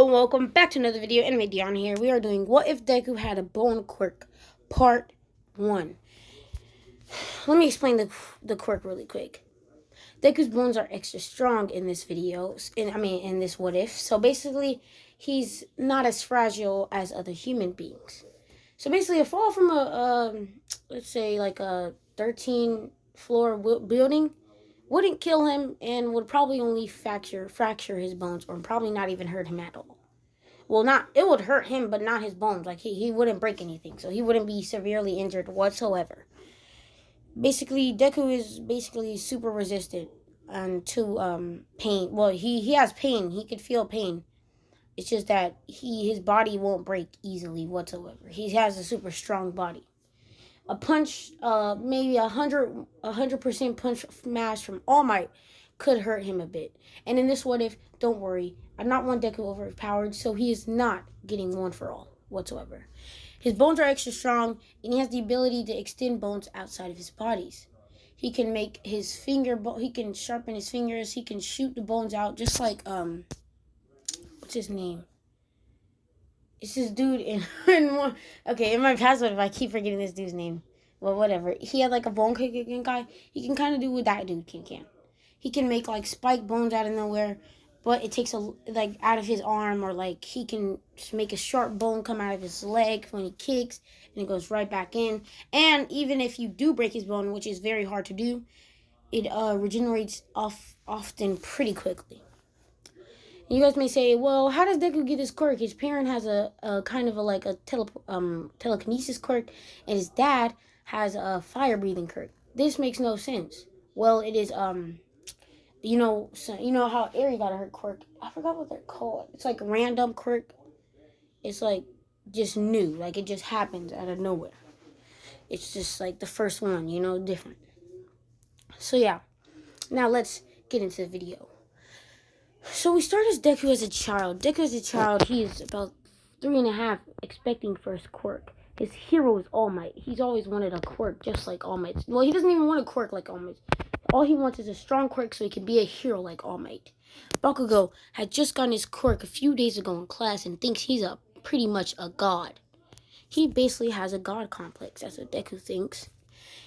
and welcome back to another video. Anime Dion here. We are doing What If Deku Had a Bone Quirk, Part 1. Let me explain the quirk really quick. Deku's bones are extra strong in this video, in this What If. So basically, he's not as fragile as other human beings. So basically, a fall from let's say like a 13-floor building wouldn't kill him and would probably only fracture his bones, or probably not even hurt him at all. Well, not it would hurt him, but not his bones. Like he wouldn't break anything, so he wouldn't be severely injured whatsoever. Basically, Deku is basically super resistant to pain. Well, he has pain. He could feel pain. It's just that his body won't break easily whatsoever. He has a super strong body. A punch, maybe 100% punch smash from All Might could hurt him a bit. And in this What If, don't worry, I not want Deku overpowered, so he is not getting one for all whatsoever. His bones are extra strong, and he has the ability to extend bones outside of his bodies. He can make his he can sharpen his fingers, he can shoot the bones out, just like, what's his name? It's this dude in my password, if I keep forgetting this dude's name. Well, whatever. He had like a bone kicking guy. He can kind of do what that dude can. He can make like spike bones out of nowhere, but it takes out of his arm, or like he can just make a sharp bone come out of his leg when he kicks, and it goes right back in. And even if you do break his bone, which is very hard to do, it regenerates often pretty quickly. You guys may say, well, how does Deku get his quirk? His parent has a kind of a telekinesis quirk, and his dad has a fire-breathing quirk. This makes no sense. Well, it is, you know how Eri got her quirk. I forgot what they're called. It's like random quirk. It's like just new. Like it just happens out of nowhere. It's just like the first one, different. So yeah, now let's get into the video. So we start as Deku as a child. He is about 3.5, expecting for his quirk. His hero is All Might. He's always wanted a quirk just like All Might. Well, he doesn't even want a quirk like All Might. All he wants is a strong quirk so he can be a hero like All Might. Bakugo had just gotten his quirk a few days ago in class and thinks he's pretty much a god. He basically has a god complex, that's what Deku thinks.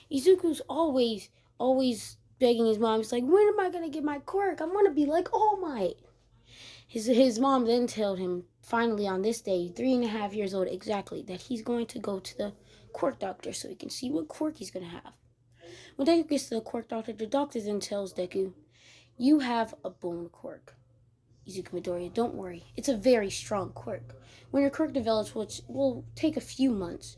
Izuku's always begging his mom. He's like, when am I going to get my quirk? I want to be like All Might. His mom then told him, finally on this day, 3.5 years old exactly, that he's going to go to the quirk doctor so he can see what quirk he's going to have. When Deku gets to the quirk doctor, the doctor then tells Deku, you have a bone quirk. Izuku Midoriya, don't worry. It's a very strong quirk. When your quirk develops, which will take a few months,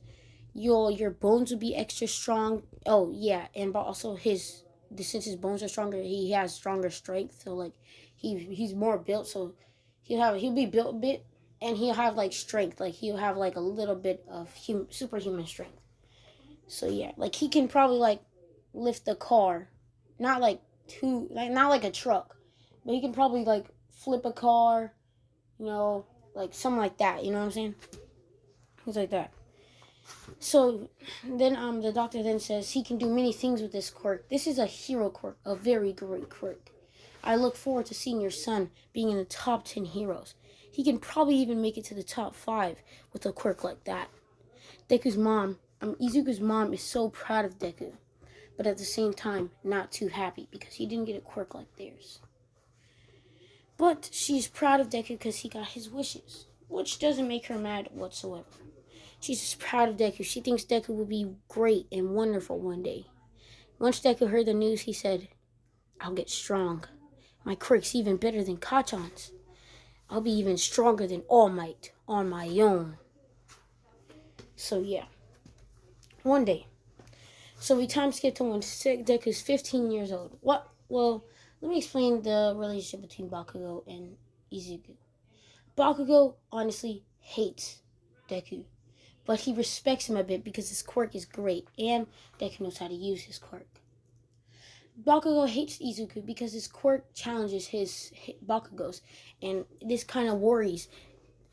your bones will be extra strong. Oh, yeah, and also since his bones are stronger, he has stronger strength. So like he's more built, so he'll be built a bit, and he'll have like strength. Like he'll have like a little bit of superhuman strength. So yeah, like he can probably like lift the car, not like a truck, but he can probably like flip a car, like something like that. You know what I'm saying? Things like that. So then the doctor then says he can do many things with this quirk. This is a hero quirk, a very great quirk. I look forward to seeing your son being in the top 10 heroes. He can probably even make it to the top 5 with a quirk like that. Izuku's mom is so proud of Deku, but at the same time not too happy because he didn't get a quirk like theirs. But she's proud of Deku because he got his wishes, which doesn't make her mad whatsoever. She's just proud of Deku. She thinks Deku will be great and wonderful one day. Once Deku heard the news, he said, I'll get strong. My quirk's even better than Kachan's. I'll be even stronger than All Might on my own. So yeah. One day. So we time skip to when Deku's 15 years old. What? Well, let me explain the relationship between Bakugo and Izuku. Bakugo honestly hates Deku, but he respects him a bit because his quirk is great, and Deku knows how to use his quirk. Bakugo hates Izuku because his quirk challenges his Bakugos, and this kind of worries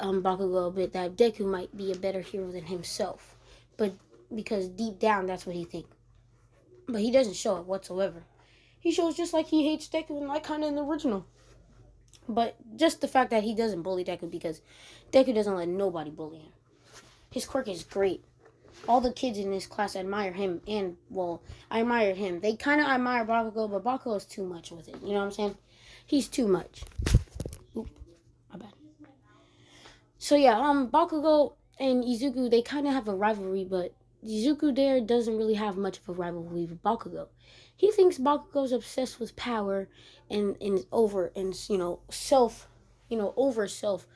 Bakugo a bit that Deku might be a better hero than himself, but because deep down that's what he thinks. But he doesn't show it whatsoever. He shows just like he hates Deku, and like kind of in the original. But just the fact that he doesn't bully Deku because Deku doesn't let nobody bully him. His quirk is great. All the kids in this class admire him, and, well, I admired him. They kind of admire Bakugo, but Bakugo is too much with it. You know what I'm saying? He's too much. Oop, my bad. So yeah, Bakugo and Izuku, they kind of have a rivalry, but Izuku there doesn't really have much of a rivalry with Bakugo. He thinks Bakugo's obsessed with power and over and over self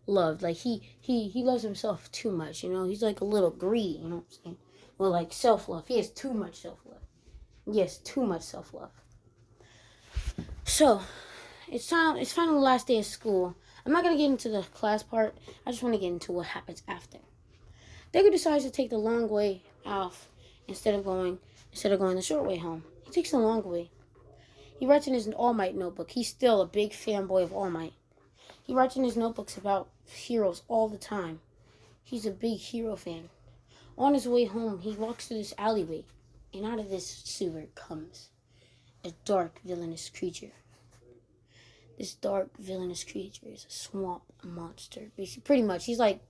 loved. Like he loves himself too much. He's like a little greedy. You know what I'm saying? Well, like self love. He has too much self love. Yes, too much self love. So it's finally the last day of school. I'm not gonna get into the class part. I just want to get into what happens after. Deku decides to take the long way off instead of going the short way home. He takes the long way. He writes in his All Might notebook. He's still a big fanboy of All Might. He writes in his notebooks about heroes all the time. He's a big hero fan. On his way home, he walks through this alleyway, and out of this sewer comes a dark, villainous creature. This dark, villainous creature is a swamp monster. Basically, pretty much, he's like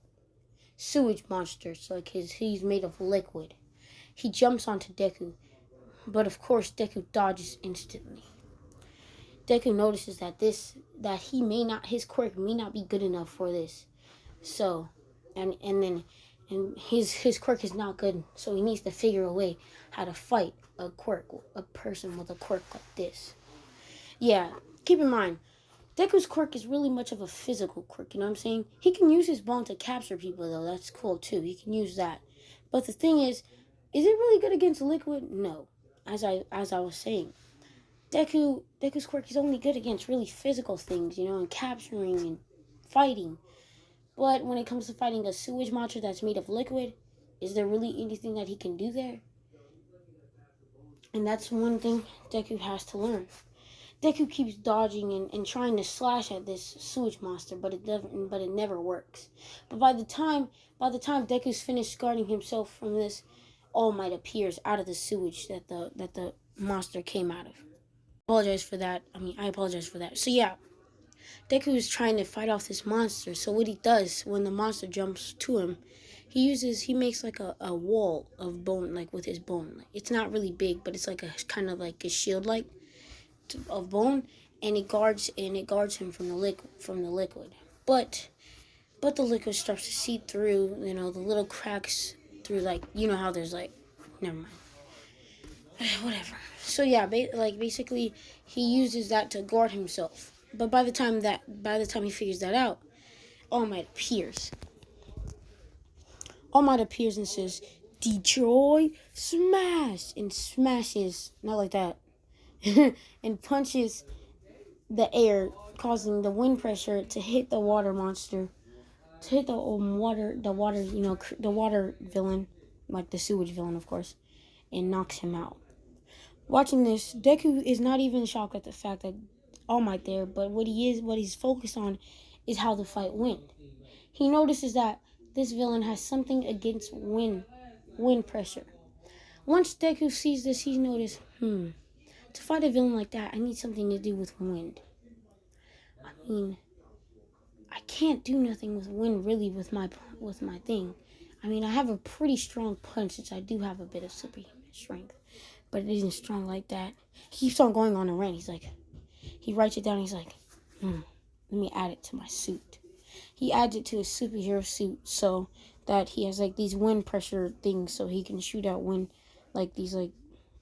sewage monsters. Like he's made of liquid. He jumps onto Deku, but of course Deku dodges instantly. Deku notices that his quirk may not be good enough for this. So, and his quirk is not good. So he needs to figure a way how to fight a person with a quirk like this. Yeah, keep in mind, Deku's quirk is really much of a physical quirk, you know what I'm saying? He can use his bone to capture people, though. That's cool, too. He can use that. But the thing is it really good against liquid? No. As I was saying, Deku's quirk is only good against really physical things, and capturing and fighting. But when it comes to fighting a sewage monster that's made of liquid, is there really anything that he can do there? And that's one thing Deku has to learn. Deku keeps dodging and trying to slash at this sewage monster, but it never works. But by the time Deku's finished guarding himself from this, All Might appears out of the sewage that the monster came out of. I apologize for that. So yeah, Deku is trying to fight off this monster. So what he does when the monster jumps to him, he makes like a wall of bone, like with his bone. Like, it's not really big, but it's like a kind of like a shield like of bone, and it guards him from the liquid. But the liquid starts to seep through, the little cracks through, like, how there's like, never mind. Whatever. So yeah, basically he uses that to guard himself. But by the time he figures that out, All Might appears. All Might appears and says, "Detroit, smash!" and smashes, not like that, and punches the air, causing the wind pressure to hit the water monster, to hit the water villain, like the sewage villain, of course, and knocks him out. Watching this, Deku is not even shocked at the fact that All Might there, but what he's focused on is how the fight went. He notices that this villain has something against wind pressure. Once Deku sees this, he notices, to fight a villain like that, I need something to do with wind. I mean, I can't do nothing with wind really with my thing. I mean, I have a pretty strong punch since I do have a bit of superhuman strength, but it isn't strong like that. He keeps on going on a rant. He writes it down. He's like, let me add it to my suit. He adds it to his superhero suit so that he has like these wind pressure things, so he can shoot out wind, like these like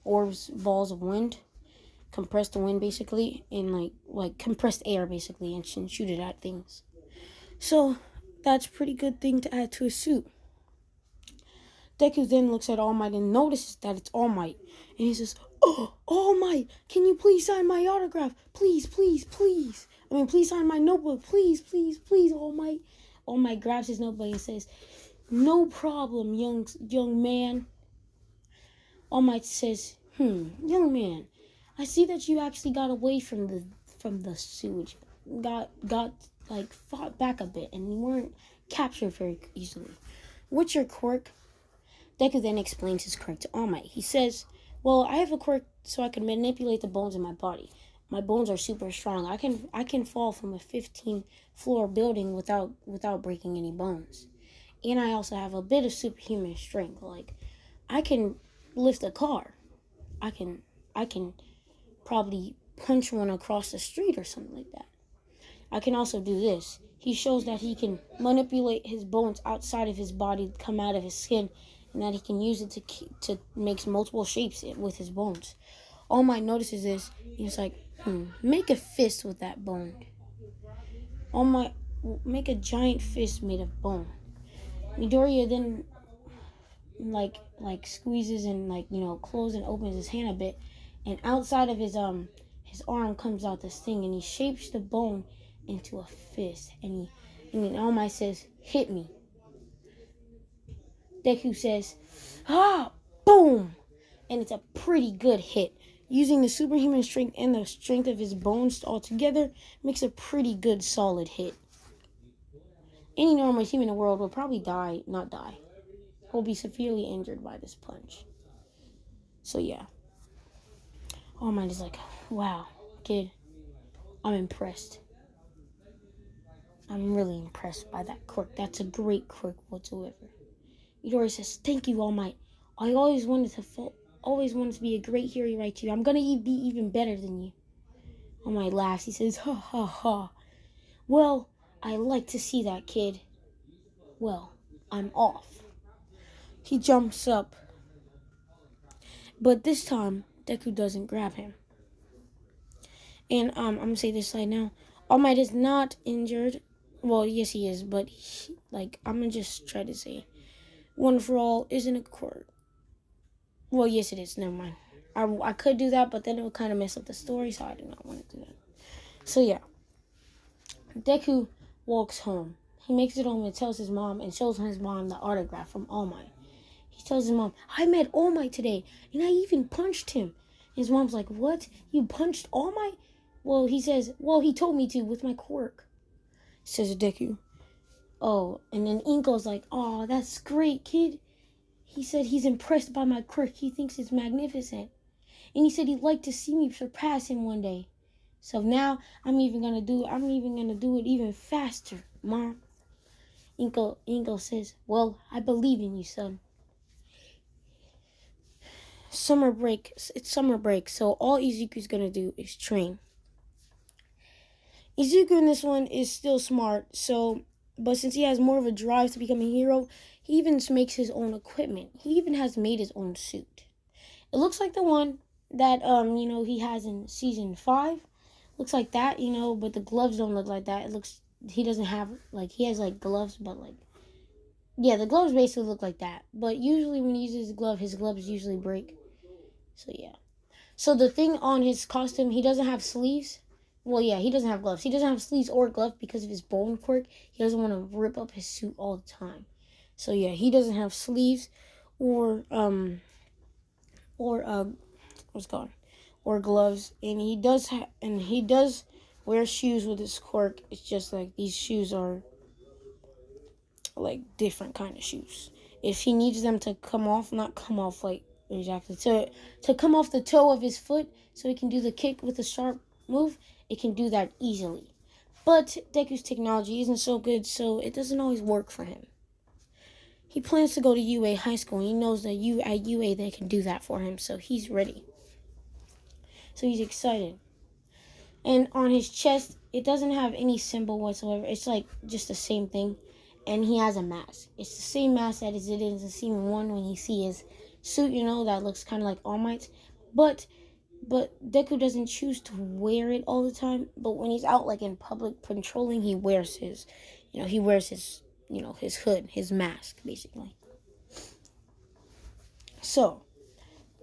orbs, balls of wind, compressed wind basically, and like compressed air basically, and shoot it at things. So that's a pretty good thing to add to his suit. Deku then looks at All Might and notices that it's All Might, and he says, "Oh, All Might, can you please sign my autograph? Please, please, please. Please sign my notebook. Please, please, please, All Might." All Might grabs his notebook and says, "No problem, young man." All Might says, "Young man, I see that you actually got away from the sewage, got fought back a bit, and you weren't captured very easily. What's your quirk?" Deku then explains his quirk to All Might. He says, "Well, I have a quirk so I can manipulate the bones in my body. My bones are super strong. I can fall from a 15-floor building without breaking any bones. And I also have a bit of superhuman strength. Like, I can lift a car. I can probably punch one across the street or something like that. I can also do this. He shows that he can manipulate his bones outside of his body to come out of his skin, and that he can use it to make multiple shapes with his bones. All Might notices this. He's like, make a fist with that bone. All Might make a giant fist made of bone. Midoriya then like squeezes and closes and opens his hand a bit, and outside of his arm comes out this thing, and he shapes the bone into a fist, and then All Might says, "Hit me." Deku says, "Ah, boom!" And it's a pretty good hit. Using the superhuman strength and the strength of his bones all together makes a pretty good solid hit. Any normal human in the world will probably not die. Will be severely injured by this punch. So yeah. All Might is like, wow, kid, I'm impressed. I'm really impressed by that quirk. That's a great quirk whatsoever. Midori says, "Thank you, All Might. I always wanted to be a great hero like you. I'm gonna be even better than you." All Might laughs. He says, "Ha ha ha. Well, I like to see that, kid. Well, I'm off." He jumps up, but this time Deku doesn't grab him. And I'm gonna say this right now. All Might is not injured. Well, yes he is, but I'm gonna just try to say, One for All isn't a quirk. Well, yes it is. Never mind. I could do that, but then it would kind of mess up the story, so I do not want to do that. So yeah, Deku walks home. He makes it home and tells his mom and shows his mom the autograph from All Might. He tells his mom, "I met All Might today, and I even punched him." His mom's like, "What? You punched All Might?" Well, he says, "Well, he told me to with my quirk," says Deku. Oh, and then Inko's like, "Oh, that's great, kid. He said he's impressed by my quirk. He thinks it's magnificent. And he said he'd like to see me surpass him one day. So now I'm even gonna do it even faster, Mom." Inko says, "Well, I believe in you, son." It's summer break, so all Izuku's gonna do is train. Izuku in this one is still smart, but since he has more of a drive to become a hero, he even makes his own equipment. He even has made his own suit. It looks like the one that he has in season 5. Looks like that, but the gloves don't look like that. He doesn't have he has gloves, but the gloves basically look like that. But usually when he uses his gloves usually break. So yeah. So the thing on his costume, he doesn't have sleeves. Well, yeah, he doesn't have gloves. He doesn't have sleeves or gloves because of his bone quirk. He doesn't want to rip up his suit all the time. So yeah, he doesn't have sleeves or gloves, and he does wear shoes with his quirk. It's just these shoes are different kind of shoes. If he needs them to come off, not come off exactly to come off the toe of his foot, so he can do the kick with a sharp move, it can do that easily. But Deku's technology isn't so good, so it doesn't always work for him. He plans to go to UA High School, and he knows that at UA they can do that for him, so he's ready. So he's excited. And on his chest, it doesn't have any symbol whatsoever. It's just the same thing. And he has a mask. It's the same mask that is in season 1 when you see his suit, that looks kind of like All Might's. But Deku doesn't choose to wear it all the time. But when he's out in public patrolling, he wears his his hood, his mask, basically. So,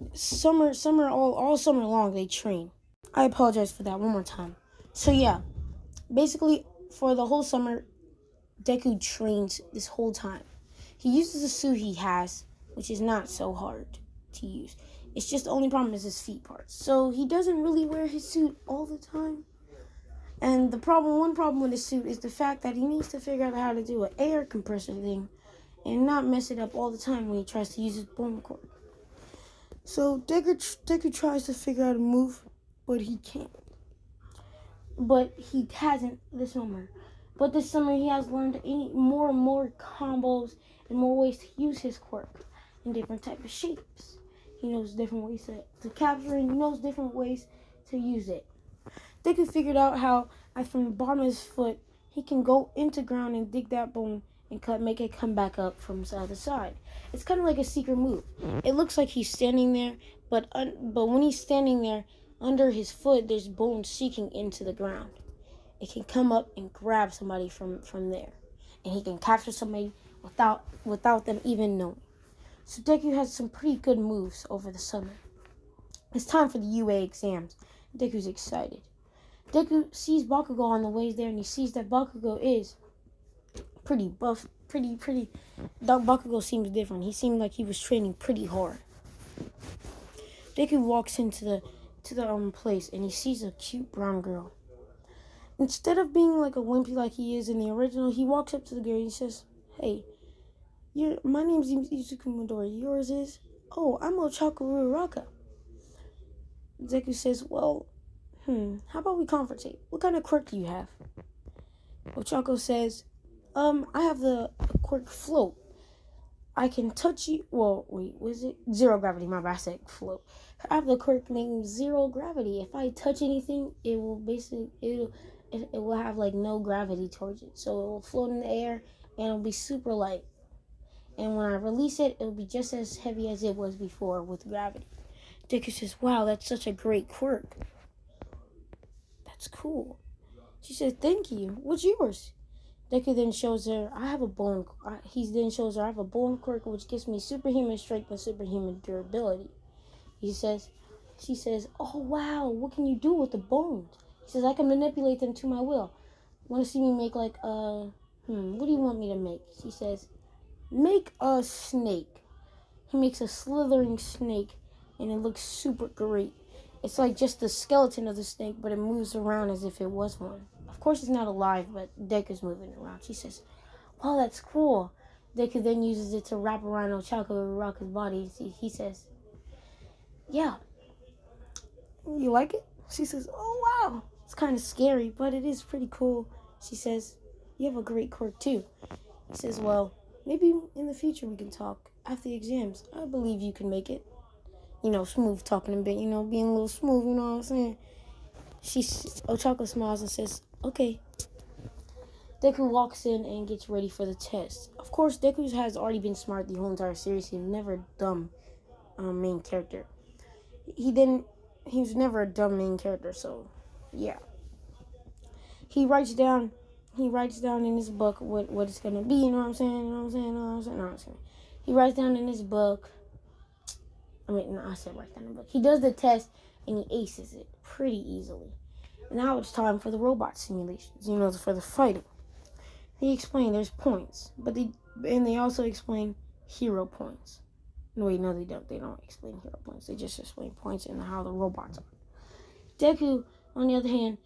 all summer long they train. I apologize for that one more time. So yeah, basically for the whole summer, Deku trains this whole time. He uses the suit he has, which is not so hard to use. It's just the only problem is his feet parts. So he doesn't really wear his suit all the time. And one problem with his suit is the fact that he needs to figure out how to do an air compressor thing and not mess it up all the time when he tries to use his bone cord. So Deku tries to figure out a move, but he can't. but he hasn't this summer. But this summer he has learned more and more combos and more ways to use his quirk in different type of shapes. He knows different ways to capture it. He knows different ways to use it. Deku figured out how, from the bottom of his foot, he can go into ground and dig that bone and make it come back up from side to side. It's kind of like a secret move. It looks like he's standing there, but when he's standing there, under his foot, there's bone seeking into the ground. It can come up and grab somebody from there, and he can capture somebody without them even knowing. So Deku has some pretty good moves over the summer. It's time for the UA exams. Deku's excited. Deku sees Bakugo on the way there, and he sees that Bakugo is pretty buff, pretty. Bakugo seems different. He seemed like he was training pretty hard. Deku walks into the place, and he sees a cute brown girl. Instead of being like a wimpy like he is in the original, he walks up to the girl and he says, "Hey, my name's Izuku Midori. Yours is? Oh, I'm Ochako Uraraka." Deku says, "Well, how about we conversate? What kind of quirk do you have?" Ochako says, I have the quirk float. I can touch you. Well, wait, was it? Zero gravity, my bad, I said float. I have the quirk named Zero Gravity. If I touch anything, it will have like no gravity towards it. So it will float in the air and it'll be super light. And when I release it, it'll be just as heavy as it was before with gravity. Deku says, "Wow, that's such a great quirk. That's cool." She says, "Thank you. What's yours?" Deku then shows her, I have a bone quirk which gives me superhuman strength and superhuman durability. She says, "Oh wow, what can you do with the bones?" He says, "I can manipulate them to my will. Want to see me make like what do you want me to make?" She says, "Make a snake." He makes a slithering snake, and it looks super great. It's like just the skeleton of the snake, but it moves around as if it was one. Of course, it's not alive, but Deku's moving around. She says, "Wow, that's cool." Deku then uses it to wrap around Ochako Uraraka's body. He says, "Yeah, you like it?" She says, "Oh, wow. It's kind of scary, but it is pretty cool." She says, "You have a great quirk, too." He says, "Well, maybe in the future we can talk after the exams. I believe you can make it." Smooth talking a bit, being a little smooth, you know what I'm saying? Ochako smiles and says, "Okay." Deku walks in and gets ready for the test. Of course, Deku has already been smart the whole entire series. He's never a dumb main character. He was never a dumb main character, so yeah. He writes down in his book what it's gonna be, you know what I'm saying? He writes down in his book. I said write down in the book. He does the test and he aces it pretty easily. Now it's time for the robot simulations, for the fighting. They explain there's points, but they also explain hero points. Wait, no, they don't. They don't explain hero points. They just explain points and how the robots are. Deku, on the other hand,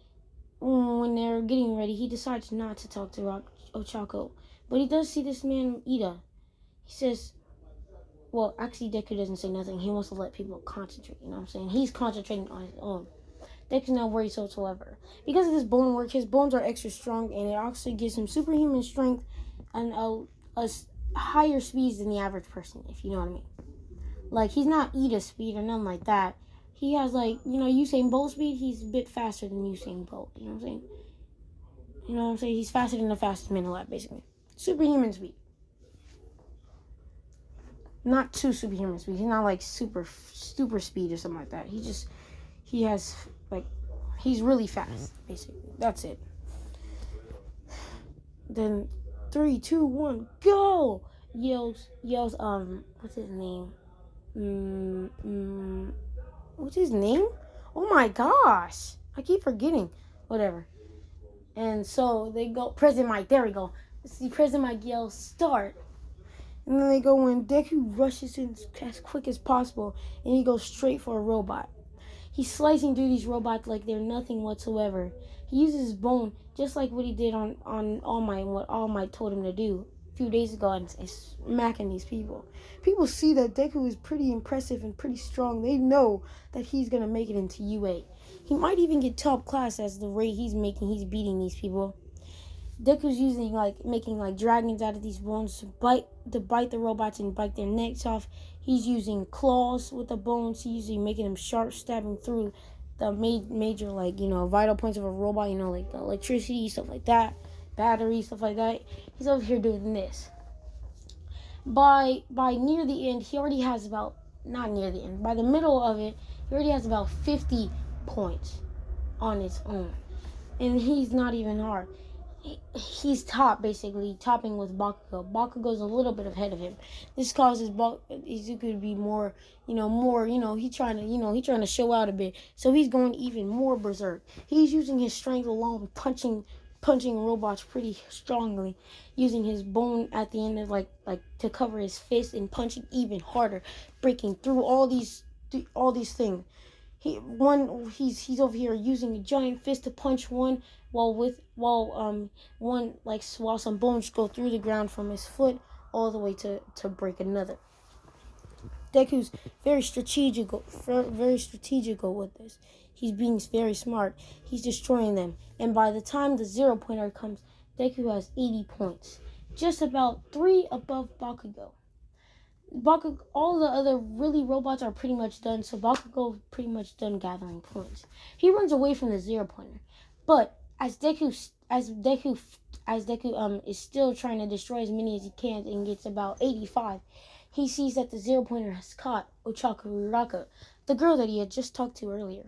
when they're getting ready, he decides not to talk to Ochako, but he does see this man, Ida. He says, well, actually, Deku doesn't say nothing. He wants to let people concentrate, you know what I'm saying? He's concentrating on his own. Deku's not worried whatsoever. Because of this bone work, his bones are extra strong, and it also gives him superhuman strength and a higher speeds than the average person, if you know what I mean. Like, he's not Ida's speed or nothing like that. He has, Usain Bolt speed. He's a bit faster than Usain Bolt, you know what I'm saying? He's faster than the fastest man alive, basically. Superhuman speed. Not too superhuman speed. He's not, super speed or something like that. He's really fast, basically. That's it. Then 3, 2, 1, go! Yells, what's his name? What's his name? Oh my gosh. I keep forgetting. Whatever. And so they go, President Mike, there we go. See, President Mike yells, start. And then they go when Deku rushes in as quick as possible, and he goes straight for a robot. He's slicing through these robots like they're nothing whatsoever. He uses his bone just like what he did on All Might and what All Might told him to do a few days ago, and smacking these people. People see that Deku is pretty impressive and pretty strong. They know that he's going to make it into UA. He might even get top class as the rate he's beating these people. Deku's making dragons out of these bones to bite the robots and bite their necks off. He's using claws with the bones. He's usually making them sharp, stabbing through the major vital points of a robot. Like the electricity, stuff like that, battery, stuff like that. He's over here doing this. By near the end, he already has about not near the end. By the middle of it, he already has about 50 points on its own, and he's not even hard. He's topping with Bakugo. Bakugo's a little bit ahead of him. This causes Izuku to be more, he's trying to show out a bit. So he's going even more berserk. He's using his strength alone, punching robots pretty strongly, using his bone at the end of like to cover his fist and punching even harder, breaking through all these things. He's over here using a giant fist to punch one while some bones go through the ground from his foot all the way to break another. Deku's very strategical with this. He's being very smart. He's destroying them. And by the time the 0 pointer comes, Deku has 80 points. Just about 3 above Bakugo. All the other really robots are pretty much done, so Bakugo pretty much done gathering points. He runs away from the 0 pointer, but as Deku is still trying to destroy as many as he can and gets about 85, he sees that the 0 pointer has caught Ochako Uraraka, the girl that he had just talked to earlier.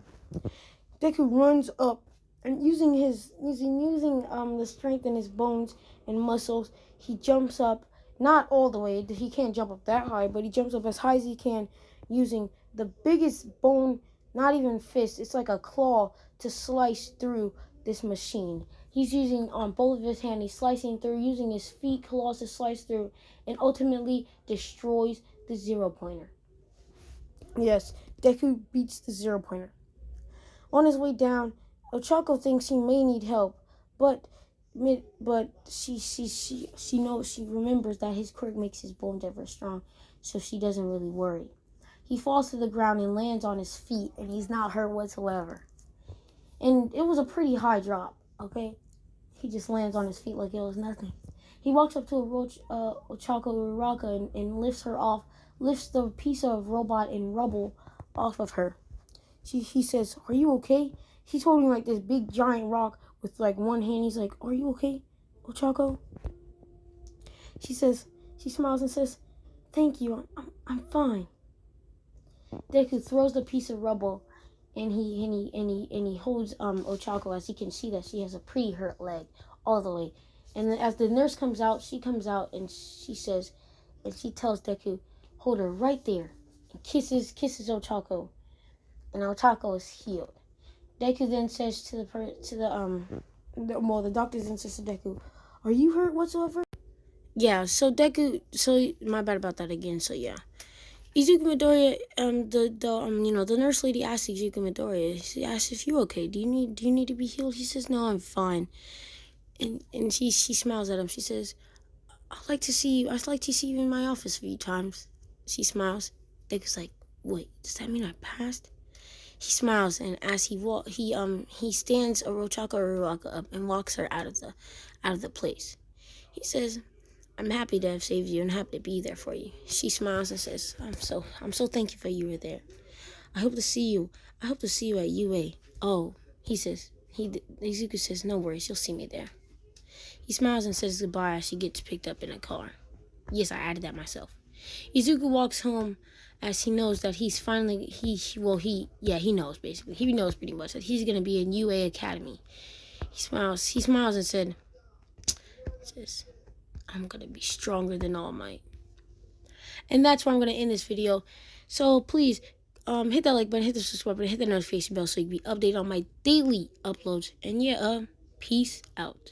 Deku runs up and using the strength in his bones and muscles, he jumps up. Not all the way, he can't jump up that high, but he jumps up as high as he can using the biggest bone, not even fist, it's like a claw to slice through this machine. He's using both of his hands, he's slicing through, using his feet, claws to slice through, and ultimately destroys the 0 pointer. Yes, Deku beats the 0 pointer. On his way down, Ochako thinks he may need help, but she remembers that his quirk makes his bones ever strong, so she doesn't really worry. He falls to the ground and lands on his feet, and he's not hurt whatsoever. And it was a pretty high drop, okay? He just lands on his feet like it was nothing. He walks up to Ochako Uraraka and lifts the piece of robot and rubble off of her. He says, "Are you okay?" He's holding like this big giant rock with like one hand. He's like, "Are you okay, Ochako?" She smiles and says, "Thank you, I'm fine." Deku throws the piece of rubble, and he holds Ochako, as he can see that she has a pretty hurt leg all the way. And then as the nurse comes out, and she tells Deku, "Hold her right there," and kisses Ochako, and Ochako is healed. Deku then says the doctor then says to Deku, "Are you hurt whatsoever?" Yeah, so my bad about that again, so yeah. Izuku Midoriya, the nurse lady asks Izuku Midoriya, she asks if you're okay, do you need to be healed? He says, "No, I'm fine." And she smiles at him, she says, I'd like to see you in my office a few times. She smiles. Deku's like, "Wait, does that mean I passed?" He smiles, and as he stands Ochako Uraraka up and walks her out of the place. He says, "I'm happy to have saved you and happy to be there for you." She smiles and says, I'm so thankful you were there. I hope to see you at UA. Oh," Izuku says, "No worries, you'll see me there." He smiles and says goodbye as she gets picked up in a car. Yes, I added that myself. Izuku walks home as he knows that he's finally, he knows basically. He knows pretty much that he's going to be in UA Academy. He smiles and says, "I'm going to be stronger than All Might." And that's where I'm going to end this video. So please, hit that like button, hit the subscribe button, hit the notification bell so you can be updated on my daily uploads. And yeah, peace out.